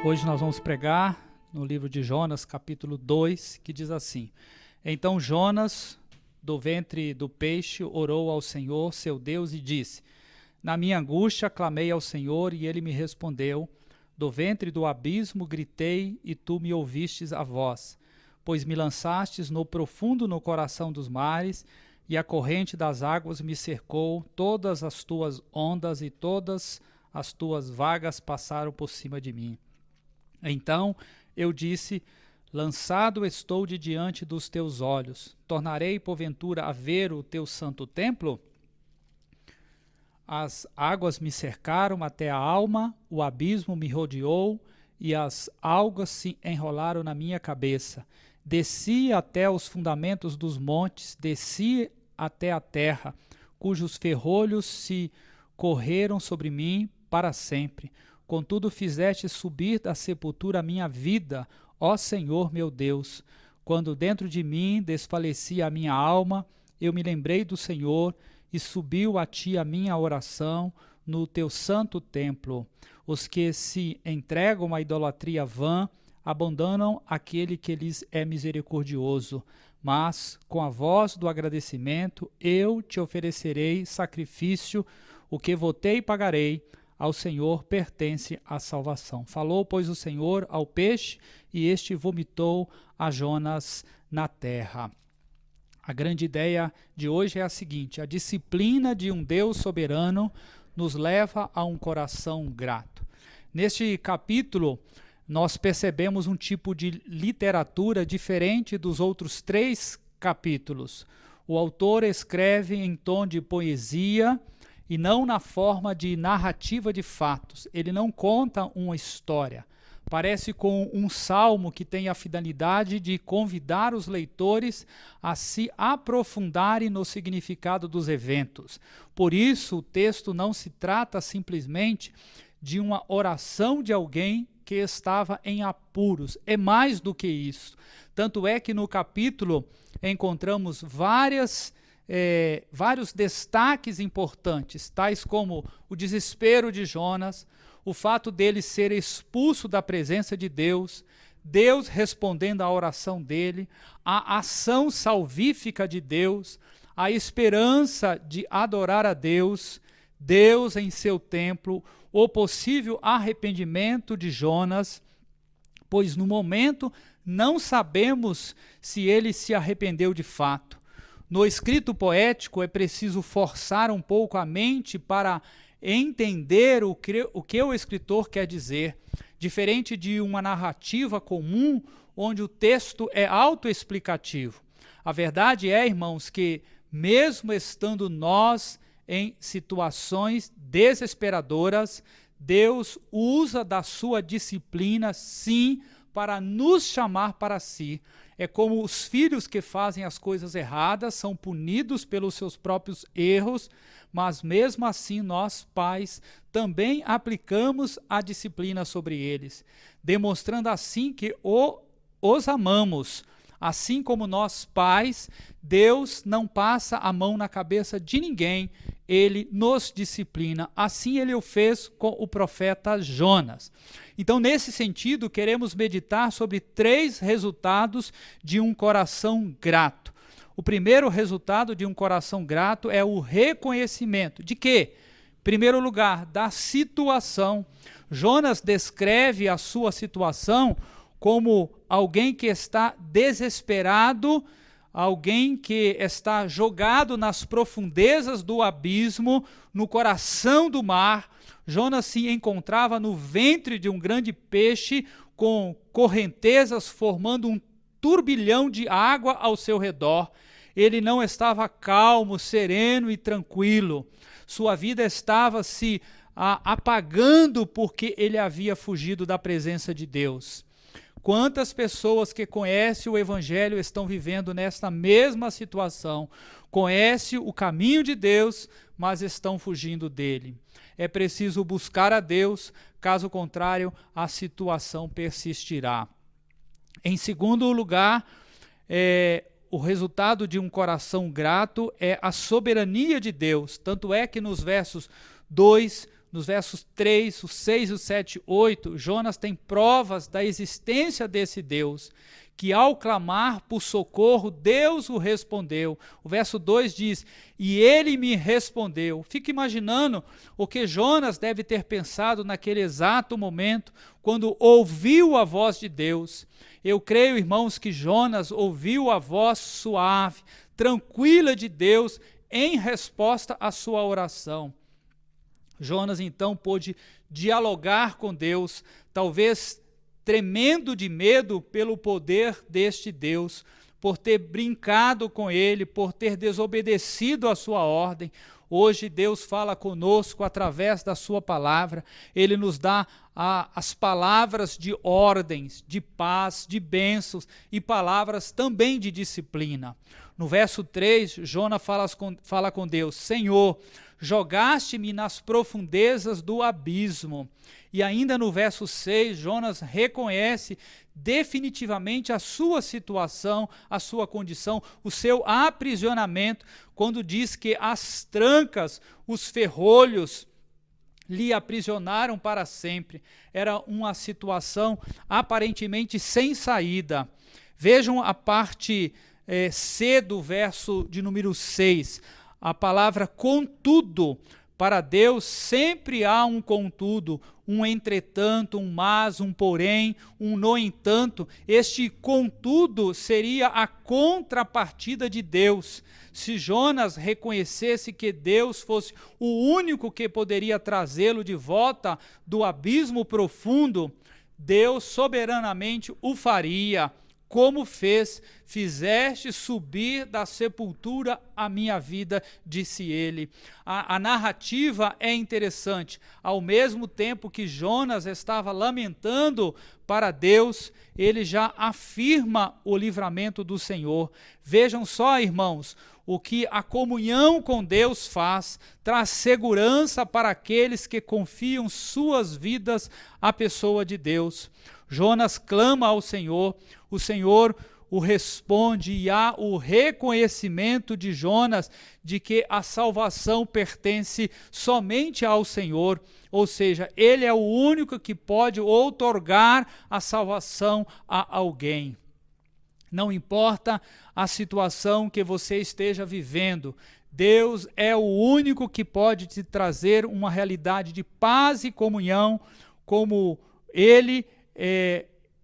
Hoje nós vamos pregar no livro de Jonas, capítulo 2, que diz assim: Então Jonas, do ventre do peixe, orou ao Senhor, seu Deus, e disse: Na minha angústia clamei ao Senhor, e ele me respondeu. Do ventre do abismo gritei, e tu me ouvistes a voz. Pois me lançastes no profundo no coração dos mares, e a corrente das águas me cercou, todas as tuas ondas e todas as tuas vagas passaram por cima de mim. Então eu disse: Lançado estou de diante dos teus olhos. Tornarei, porventura, a ver o teu santo templo? As águas me cercaram até a alma, o abismo me rodeou, e as algas se enrolaram na minha cabeça. Desci até os fundamentos dos montes, desci até a terra, cujos ferrolhos se correram sobre mim para sempre. Contudo fizeste subir da sepultura a minha vida, ó Senhor meu Deus. Quando dentro de mim desfalecia a minha alma, eu me lembrei do Senhor, e subiu a ti a minha oração no teu santo templo. Os que se entregam à idolatria vã, abandonam aquele que lhes é misericordioso. Mas, com a voz do agradecimento, eu te oferecerei sacrifício, o que votei e pagarei. Ao Senhor pertence a salvação. Falou, pois, o Senhor ao peixe, e este vomitou a Jonas na terra. A grande ideia de hoje é a seguinte: a disciplina de um Deus soberano nos leva a um coração grato. Neste capítulo, nós percebemos um tipo de literatura diferente dos outros 3 capítulos. O autor escreve em tom de poesia e não na forma de narrativa de fatos. Ele não conta uma história. Parece com um salmo que tem a finalidade de convidar os leitores a se aprofundarem no significado dos eventos. Por isso, o texto não se trata simplesmente de uma oração de alguém que estava em apuros. É mais do que isso. Tanto é que no capítulo encontramos vários destaques importantes, tais como o desespero de Jonas, o fato dele ser expulso da presença de Deus, Deus respondendo à oração dele, a ação salvífica de Deus, a esperança de adorar a Deus, Deus em seu templo, o possível arrependimento de Jonas, pois no momento não sabemos se ele se arrependeu de fato. No escrito poético é preciso forçar um pouco a mente para entender o que o escritor quer dizer, diferente de uma narrativa comum onde o texto é autoexplicativo. A verdade é, irmãos, que mesmo estando nós em situações desesperadoras, Deus usa da sua disciplina, sim, para nos chamar para si. É como os filhos que fazem as coisas erradas são punidos pelos seus próprios erros, mas mesmo assim nós, pais, também aplicamos a disciplina sobre eles, demonstrando assim que os amamos. Assim como nós, pais, Deus não passa a mão na cabeça de ninguém, ele nos disciplina. Assim ele o fez com o profeta Jonas. Então, nesse sentido, queremos meditar sobre 3 resultados de um coração grato. O primeiro resultado de um coração grato é o reconhecimento. De quê? Em primeiro lugar, da situação. Jonas descreve a sua situação como alguém que está desesperado, alguém que está jogado nas profundezas do abismo, no coração do mar. Jonas se encontrava no ventre de um grande peixe, com correntezas formando um turbilhão de água ao seu redor. Ele não estava calmo, sereno e tranquilo. Sua vida estava se apagando porque ele havia fugido da presença de Deus. Quantas pessoas que conhecem o Evangelho estão vivendo nesta mesma situação? Conhecem o caminho de Deus, mas estão fugindo dele. É preciso buscar a Deus, caso contrário, a situação persistirá. Em segundo lugar, o resultado de um coração grato é a soberania de Deus. Tanto é que nos versos 2 nos versos 3, o 6, o 7, 8, Jonas tem provas da existência desse Deus, que ao clamar por socorro, Deus o respondeu. O verso 2 diz, e ele me respondeu. Fica imaginando o que Jonas deve ter pensado naquele exato momento, quando ouviu a voz de Deus. Eu creio, irmãos, que Jonas ouviu a voz suave, tranquila de Deus, em resposta à sua oração. Jonas, então, pôde dialogar com Deus, talvez tremendo de medo pelo poder deste Deus, por ter brincado com ele, por ter desobedecido a sua ordem. Hoje Deus fala conosco através da sua palavra, ele nos dá as palavras de ordens, de paz, de bênçãos e palavras também de disciplina. No verso 3, Jonas fala com Deus, Senhor, jogaste-me nas profundezas do abismo. E ainda no verso 6, Jonas reconhece definitivamente a sua situação, a sua condição, o seu aprisionamento, quando diz que as trancas, os ferrolhos, lhe aprisionaram para sempre. Era uma situação aparentemente sem saída. Vejam a parte C do verso de número 6. A palavra contudo, para Deus sempre há um contudo, um entretanto, um mas, um porém, um no entanto. Este contudo seria a contrapartida de Deus. Se Jonas reconhecesse que Deus fosse o único que poderia trazê-lo de volta do abismo profundo, Deus soberanamente o faria. Como fizeste subir da sepultura a minha vida, disse ele. A narrativa é interessante. Ao mesmo tempo que Jonas estava lamentando para Deus, ele já afirma o livramento do Senhor. Vejam só, irmãos, o que a comunhão com Deus faz, traz segurança para aqueles que confiam suas vidas à pessoa de Deus. Jonas clama ao Senhor, o Senhor o responde e há o reconhecimento de Jonas de que a salvação pertence somente ao Senhor, ou seja, ele é o único que pode outorgar a salvação a alguém. Não importa a situação que você esteja vivendo, Deus é o único que pode te trazer uma realidade de paz e comunhão, como ele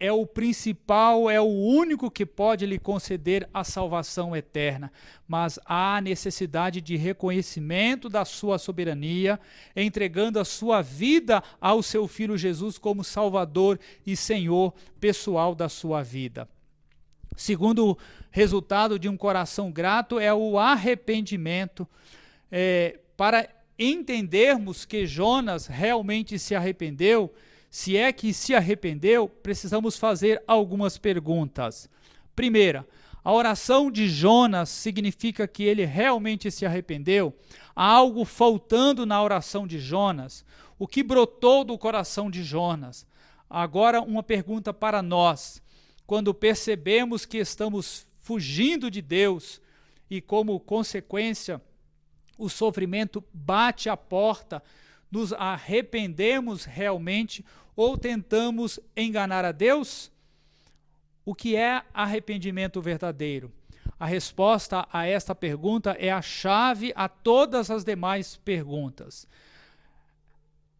é o principal, é o único que pode lhe conceder a salvação eterna. Mas há necessidade de reconhecimento da sua soberania, entregando a sua vida ao seu Filho Jesus como Salvador e Senhor pessoal da sua vida. Segundo resultado de um coração grato é o arrependimento. Para entendermos que Jonas realmente se arrependeu, se é que se arrependeu, precisamos fazer algumas perguntas. Primeira, a oração de Jonas significa que ele realmente se arrependeu? Há algo faltando na oração de Jonas? O que brotou do coração de Jonas? Agora, uma pergunta para nós. Quando percebemos que estamos fugindo de Deus e, como consequência, o sofrimento bate à porta, nos arrependemos realmente ou tentamos enganar a Deus? O que é arrependimento verdadeiro? A resposta a esta pergunta é a chave a todas as demais perguntas.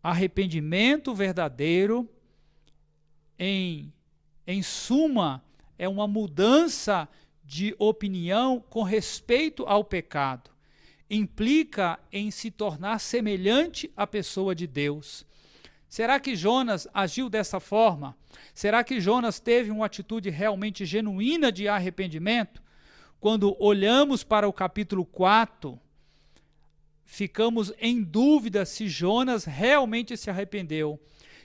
Arrependimento verdadeiro, em suma, é uma mudança de opinião com respeito ao pecado. Implica em se tornar semelhante à pessoa de Deus. Será que Jonas agiu dessa forma? Será que Jonas teve uma atitude realmente genuína de arrependimento? Quando olhamos para o capítulo 4, ficamos em dúvida se Jonas realmente se arrependeu.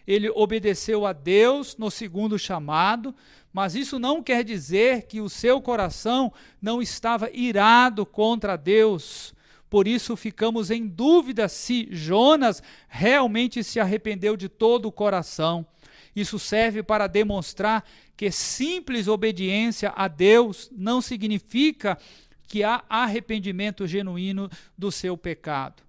Ele obedeceu a Deus no segundo chamado, mas isso não quer dizer que o seu coração não estava irado contra Deus. Por isso ficamos em dúvida se Jonas realmente se arrependeu de todo o coração. Isso serve para demonstrar que simples obediência a Deus não significa que há arrependimento genuíno do seu pecado.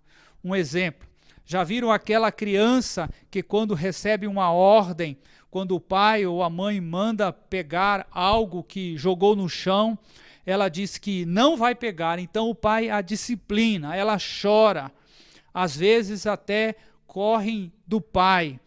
Um exemplo, Já viram aquela criança que quando recebe uma ordem, quando o pai ou a mãe manda pegar algo que jogou no chão, ela diz que não vai pegar, então o pai a disciplina, ela chora, às vezes até correm do pai,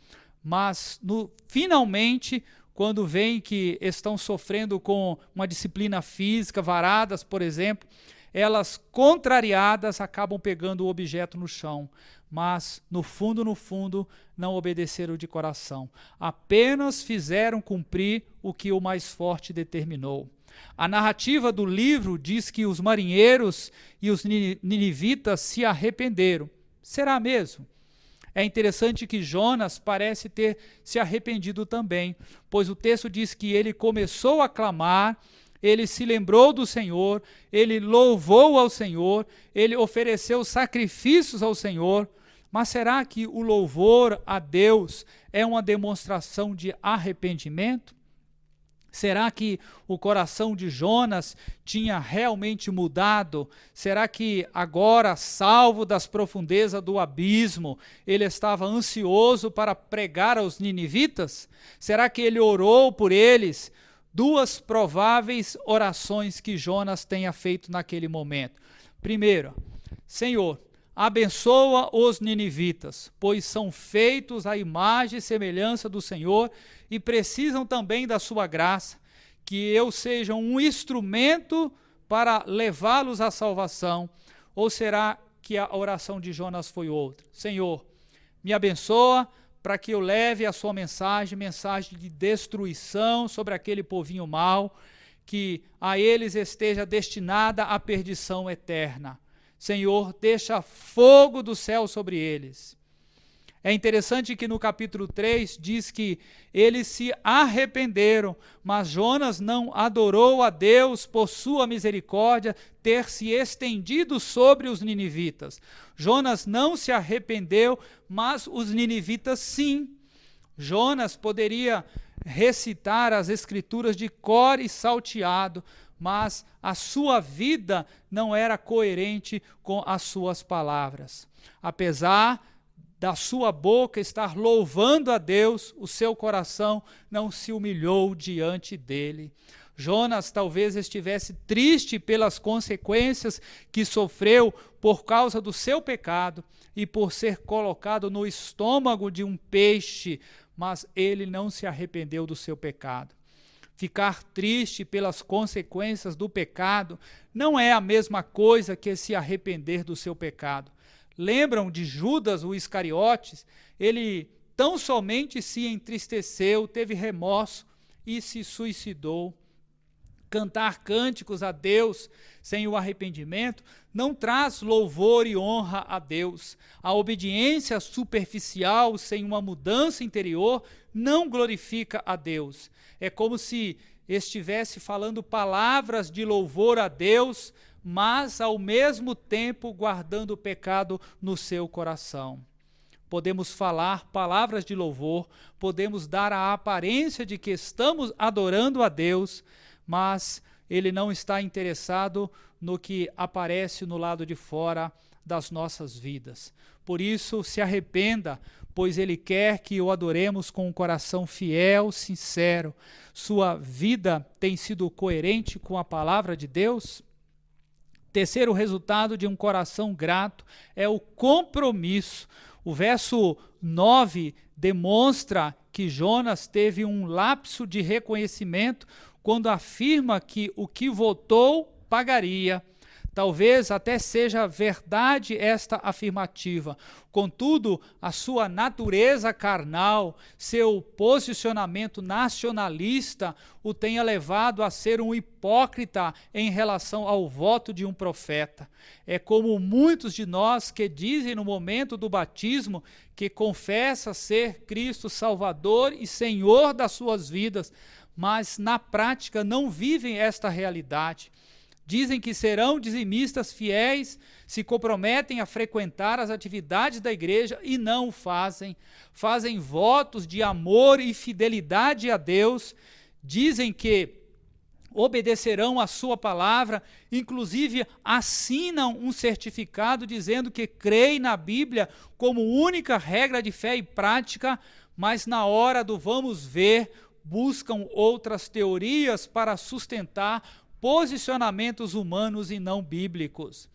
mas finalmente, quando veem que estão sofrendo com uma disciplina física, varadas, por exemplo, elas, contrariadas, acabam pegando o objeto no chão, mas no fundo, não obedeceram de coração, apenas fizeram cumprir o que o mais forte determinou. A narrativa do livro diz que os marinheiros e os ninivitas se arrependeram. Será mesmo? É interessante que Jonas parece ter se arrependido também, pois o texto diz que ele começou a clamar, ele se lembrou do Senhor, ele louvou ao Senhor, ele ofereceu sacrifícios ao Senhor. Mas será que o louvor a Deus é uma demonstração de arrependimento? Será que o coração de Jonas tinha realmente mudado? Será que agora, salvo das profundezas do abismo, ele estava ansioso para pregar aos ninivitas? Será que ele orou por eles? Duas prováveis orações que Jonas tenha feito naquele momento. Primeiro, Senhor, abençoa os ninivitas, pois são feitos à imagem e semelhança do Senhor e precisam também da sua graça, que eu seja um instrumento para levá-los à salvação. Ou será que a oração de Jonas foi outra? Senhor, me abençoa para que eu leve a sua mensagem de destruição sobre aquele povinho mau, que a eles esteja destinada a perdição eterna. Senhor, deixa fogo do céu sobre eles. É interessante que no capítulo 3 diz que eles se arrependeram, mas Jonas não adorou a Deus por sua misericórdia ter se estendido sobre os ninivitas. Jonas não se arrependeu, mas os ninivitas sim. Jonas poderia recitar as escrituras de cor e salteado, mas a sua vida não era coerente com as suas palavras. Apesar da sua boca estar louvando a Deus, o seu coração não se humilhou diante dele. Jonas talvez estivesse triste pelas consequências que sofreu por causa do seu pecado e por ser colocado no estômago de um peixe, mas ele não se arrependeu do seu pecado. Ficar triste pelas consequências do pecado não é a mesma coisa que se arrepender do seu pecado. Lembram de Judas, o Iscariotes? Ele tão somente se entristeceu, teve remorso e se suicidou. Cantar cânticos a Deus sem o arrependimento não traz louvor e honra a Deus. A obediência superficial, sem uma mudança interior, não glorifica a Deus. É como se estivesse falando palavras de louvor a Deus, mas ao mesmo tempo guardando o pecado no seu coração. Podemos falar palavras de louvor, podemos dar a aparência de que estamos adorando a Deus, mas ele não está interessado no que aparece no lado de fora das nossas vidas. Por isso, se arrependa, pois ele quer que o adoremos com um coração fiel, sincero. Sua vida tem sido coerente com a palavra de Deus? Terceiro resultado de um coração grato é o compromisso. O verso 9 demonstra que Jonas teve um lapso de reconhecimento quando afirma que o que votou pagaria. Talvez até seja verdade esta afirmativa. Contudo, a sua natureza carnal, seu posicionamento nacionalista, o tenha levado a ser um hipócrita em relação ao voto de um profeta. É como muitos de nós que dizem no momento do batismo que confessa ser Cristo Salvador e Senhor das suas vidas, mas na prática não vivem esta realidade. Dizem que serão dizimistas fiéis, se comprometem a frequentar as atividades da igreja e não o fazem. Fazem votos de amor e fidelidade a Deus. Dizem que obedecerão a sua palavra, inclusive assinam um certificado dizendo que creem na Bíblia como única regra de fé e prática, mas na hora do vamos ver, buscam outras teorias para sustentar posicionamentos humanos e não bíblicos.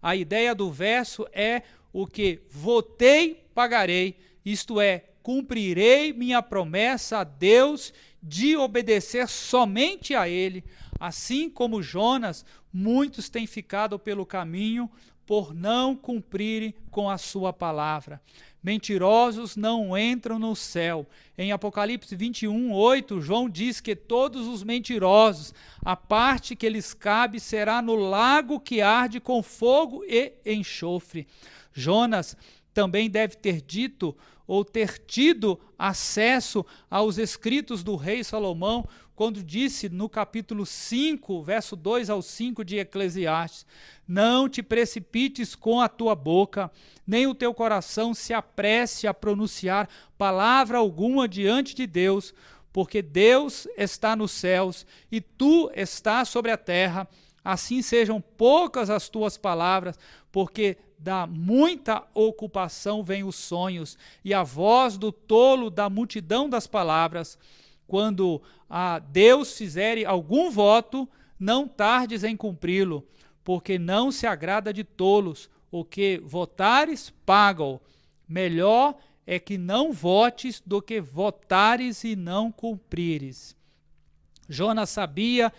A ideia do verso é o que votei, pagarei, isto é, cumprirei minha promessa a Deus de obedecer somente a Ele. Assim como Jonas, muitos têm ficado pelo caminho por não cumprirem com a sua palavra. Mentirosos não entram no céu. Em Apocalipse 21:8, João diz que todos os mentirosos, a parte que lhes cabe será no lago que arde com fogo e enxofre. Jonas também deve ter dito ou ter tido acesso aos escritos do rei Salomão, quando disse no capítulo 5, verso 2 ao 5 de Eclesiastes: não te precipites com a tua boca, nem o teu coração se apresse a pronunciar palavra alguma diante de Deus, porque Deus está nos céus e tu estás sobre a terra. Assim sejam poucas as tuas palavras, porque da muita ocupação vêm os sonhos, e a voz do tolo da multidão das palavras. Quando a Deus fizere algum voto, não tardes em cumpri-lo, porque não se agrada de tolos. O que votares, paga-o. Melhor é que não votes do que votares e não cumprires. Jonas sabia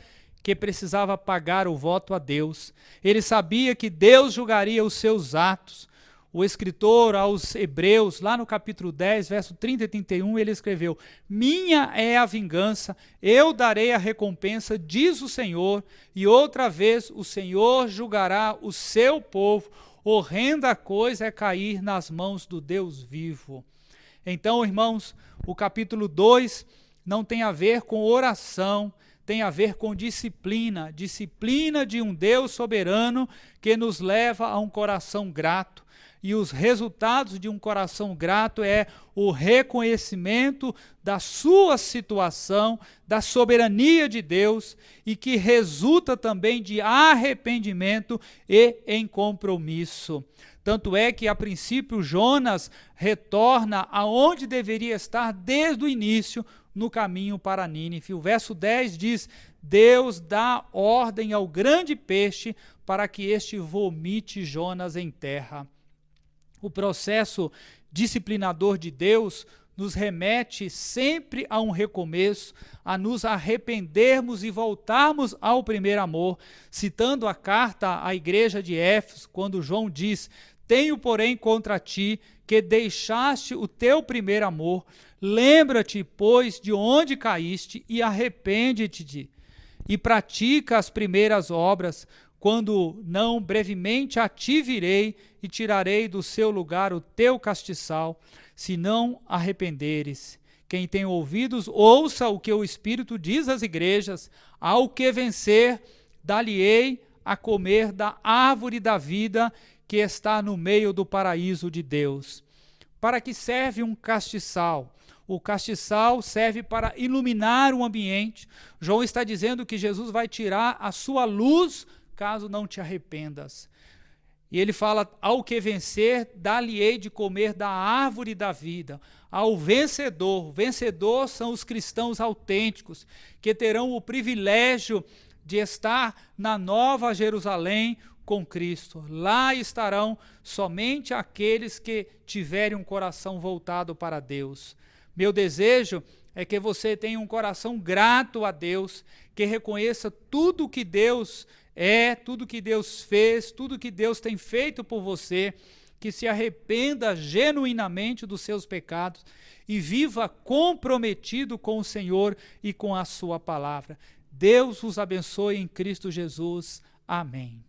que precisava pagar o voto a Deus. Ele sabia que Deus julgaria os seus atos. O escritor aos Hebreus, lá no capítulo 10, verso 30 e 31, ele escreveu: minha é a vingança, eu darei a recompensa, diz o Senhor, e outra vez o Senhor julgará o seu povo. Horrenda coisa é cair nas mãos do Deus vivo. Então, irmãos, o capítulo 2 não tem a ver com oração, tem a ver com disciplina de um Deus soberano que nos leva a um coração grato. E os resultados de um coração grato é o reconhecimento da sua situação, da soberania de Deus, e que resulta também de arrependimento e em compromisso. Tanto é que, a princípio, Jonas retorna aonde deveria estar desde o início, no caminho para Nínive. O verso 10 diz: Deus dá ordem ao grande peixe para que este vomite Jonas em terra. O processo disciplinador de Deus nos remete sempre a um recomeço, a nos arrependermos e voltarmos ao primeiro amor. Citando a carta à igreja de Éfeso, quando João diz: tenho, porém, contra ti que deixaste o teu primeiro amor. Lembra-te, pois, de onde caíste e arrepende-te e pratica as primeiras obras, quando não brevemente a ti virei e tirarei do seu lugar o teu castiçal, se não arrependeres. Quem tem ouvidos, ouça o que o Espírito diz às igrejas: ao que vencer, dar-lhe-ei a comer da árvore da vida que está no meio do paraíso de Deus. Para que serve um castiçal? O castiçal serve para iluminar o ambiente. João está dizendo que Jesus vai tirar a sua luz caso não te arrependas. E ele fala: ao que vencer, dar-lhe-ei de comer da árvore da vida. Ao vencedor, vencedor são os cristãos autênticos, que terão o privilégio de estar na Nova Jerusalém com Cristo. Lá estarão somente aqueles que tiverem um coração voltado para Deus. Meu desejo é que você tenha um coração grato a Deus, que reconheça tudo que Deus é, tudo que Deus fez, tudo que Deus tem feito por você, que se arrependa genuinamente dos seus pecados e viva comprometido com o Senhor e com a sua palavra. Deus os abençoe em Cristo Jesus. Amém.